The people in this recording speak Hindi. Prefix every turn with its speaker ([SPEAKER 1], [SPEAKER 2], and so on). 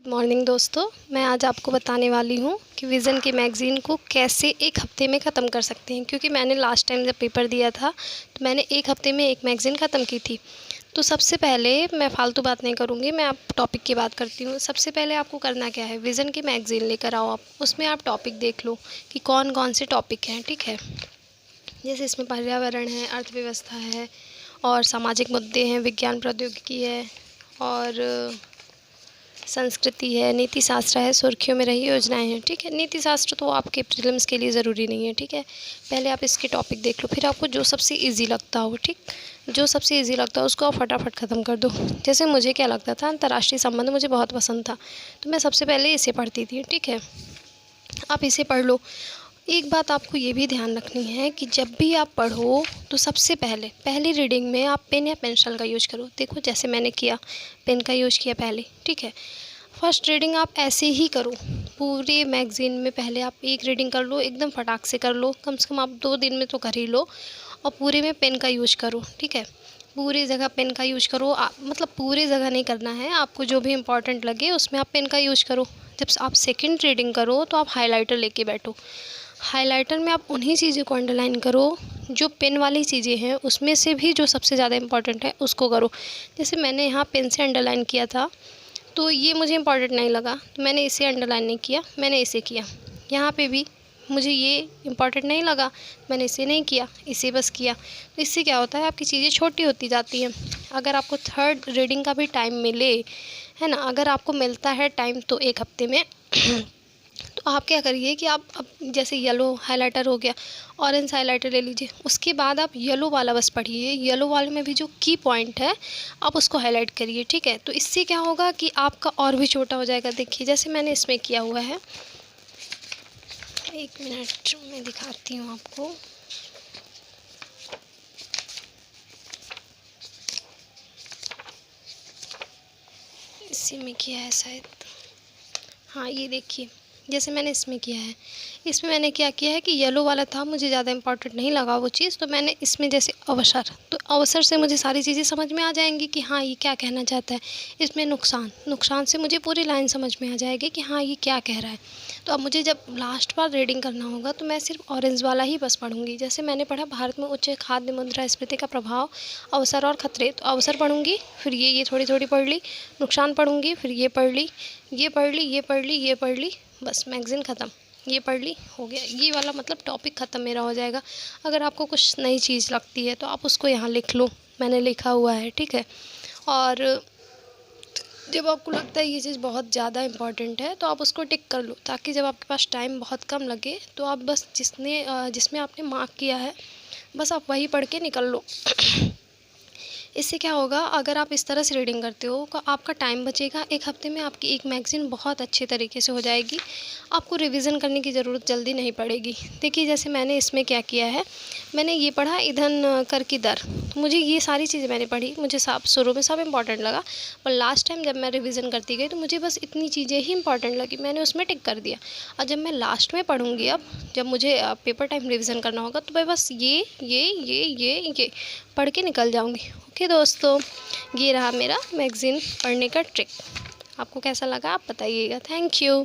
[SPEAKER 1] गुड मॉर्निंग दोस्तों। मैं आज आपको बताने वाली हूँ कि विज़न की मैगज़ीन को कैसे एक हफ़्ते में ख़त्म कर सकते हैं। क्योंकि मैंने लास्ट टाइम जब पेपर दिया था तो मैंने एक हफ़्ते में एक मैगज़ीन ख़त्म की थी। तो सबसे पहले मैं फ़ालतू बात नहीं करूँगी, मैं आप टॉपिक की बात करती हूँ। सबसे पहले आपको करना क्या है, विज़न की मैगज़ीन लेकर आओ आप, उसमें आप टॉपिक देख लो कि कौन कौन से टॉपिक हैं, ठीक है। जैसे इसमें पर्यावरण है, अर्थव्यवस्था है और सामाजिक मुद्दे हैं, विज्ञान प्रौद्योगिकी है और संस्कृति है, नीति शास्त्र है, सुर्खियों में रही योजनाएं हैं, ठीक है। नीति शास्त्र तो आपके प्रीलिम्स के लिए ज़रूरी नहीं है, ठीक है। पहले आप इसके टॉपिक देख लो, फिर आपको जो सबसे इजी लगता हो, ठीक, जो सबसे इजी लगता है उसको आप फटाफट ख़त्म कर दो। जैसे मुझे क्या लगता था, अंतर्राष्ट्रीय संबंध मुझे बहुत पसंद था तो मैं सबसे पहले इसे पढ़ती थी, ठीक है। आप इसे पढ़ लो। एक बात आपको ये भी ध्यान रखनी है कि जब भी आप पढ़ो तो सबसे पहले पहली रीडिंग में आप पेन या पेंसिल का यूज़ करो। देखो जैसे मैंने किया, पेन का यूज़ किया पहले, ठीक है। फर्स्ट रीडिंग आप ऐसे ही करो, पूरे मैगज़ीन में पहले आप एक रीडिंग कर लो, एकदम फटाक से कर लो, कम से कम आप 2 दिन में तो कर ही लो। और पूरे में पेन का यूज़ करो, ठीक है। पूरी जगह पेन का यूज़ करो, मतलब पूरी जगह नहीं करना है, आपको जो भी इम्पोर्टेंट लगे उसमें आप पेन का यूज़ करो। जब आप सेकेंड रीडिंग करो तो आप हाइलाइटर लेके बैठो। हाइलाइटर में आप उन्हीं चीज़ों को अंडरलाइन करो जो पेन वाली चीज़ें हैं, उसमें से भी जो सबसे ज़्यादा इम्पॉर्टेंट है उसको करो। जैसे मैंने यहाँ पेन से अंडरलाइन किया था तो ये मुझे इम्पॉर्टेंट नहीं लगा तो मैंने इसे अंडरलाइन नहीं किया, मैंने इसे किया। यहाँ पे भी मुझे ये इम्पॉर्टेंट नहीं लगा, मैंने इसे नहीं किया, इसे बस किया। तो इससे क्या होता है, आपकी चीज़ें छोटी होती जाती हैं। अगर आपको थर्ड रीडिंग का भी टाइम मिले, है ना, अगर आपको मिलता है टाइम तो एक हफ्ते में तो आप क्या करिए कि आप अब जैसे येलो हाइलाइटर हो गया, ऑरेंज हाइलाइटर ले लीजिए, उसके बाद आप येलो वाला बस पढ़िए। येलो वाले में भी जो की पॉइंट है आप उसको हाईलाइट करिए, ठीक है। तो इससे क्या होगा कि आपका और भी छोटा हो जाएगा। देखिए जैसे मैंने इसमें किया हुआ है, 1 मिनट में दिखाती हूँ आपको। इसी में किया है शायद, हाँ ये देखिए जैसे मैंने इसमें किया है। इसमें मैंने क्या किया है कि येलो वाला था, मुझे ज़्यादा इम्पोर्टेंट नहीं लगा वो चीज़, तो मैंने इसमें जैसे अवसर, तो अवसर से मुझे सारी चीज़ें समझ में आ जाएंगी कि हाँ ये क्या कहना चाहता है। इसमें नुकसान, नुकसान से मुझे पूरी लाइन समझ में आ जाएगी कि हाँ ये क्या कह रहा है। तो अब मुझे जब लास्ट बार रीडिंग करना होगा तो मैं सिर्फ ऑरेंज वाला ही बस पढ़ूंगी। जैसे मैंने पढ़ा भारत में उच्च खाद्य मुद्रास्फीति का प्रभाव, अवसर और खतरे, तो अवसर पढ़ूंगी, फिर ये थोड़ी थोड़ी पढ़ ली, नुकसान पढ़ूंगी, फिर ये पढ़ ली, ये पढ़ ली, ये पढ़ ली, ये पढ़ ली, बस मैगज़ीन ख़त्म। ये पढ़ ली, हो गया ये वाला, मतलब टॉपिक ख़त्म मेरा हो जाएगा। अगर आपको कुछ नई चीज़ लगती है तो आप उसको यहाँ लिख लो, मैंने लिखा हुआ है, ठीक है। और जब आपको लगता है ये चीज़ बहुत ज़्यादा इम्पॉर्टेंट है तो आप उसको टिक कर लो, ताकि जब आपके पास टाइम बहुत कम लगे तो आप बस जिसमें आपने मार्क किया है बस आप वही पढ़ के निकल लो। इससे क्या होगा, अगर आप इस तरह से रीडिंग करते हो तो आपका टाइम बचेगा। एक हफ्ते में आपकी एक मैगज़ीन बहुत अच्छे तरीके से हो जाएगी, आपको रिवीजन करने की ज़रूरत जल्दी नहीं पड़ेगी। देखिए जैसे मैंने इसमें क्या किया है, मैंने ये पढ़ा ईंधन कर की दर, तो मुझे ये सारी चीज़ें मैंने पढ़ी, मुझे सब शुरू में सब इम्पॉर्टेंट लगा, पर लास्ट टाइम जब मैं रिवीजन करती गई तो मुझे बस इतनी चीज़ें ही इंपॉर्टेंट लगी, मैंने उसमें टिक कर दिया। और जब मैं लास्ट में पढ़ूँगी, अब जब मुझे पेपर टाइम रिवीजन करना होगा तो मैं बस ये पढ़ के निकल जाऊँगी। ओके दोस्तों, ये रहा मेरा मैगज़ीन पढ़ने का ट्रिक। आपको कैसा लगा आप बताइएगा। Thank you.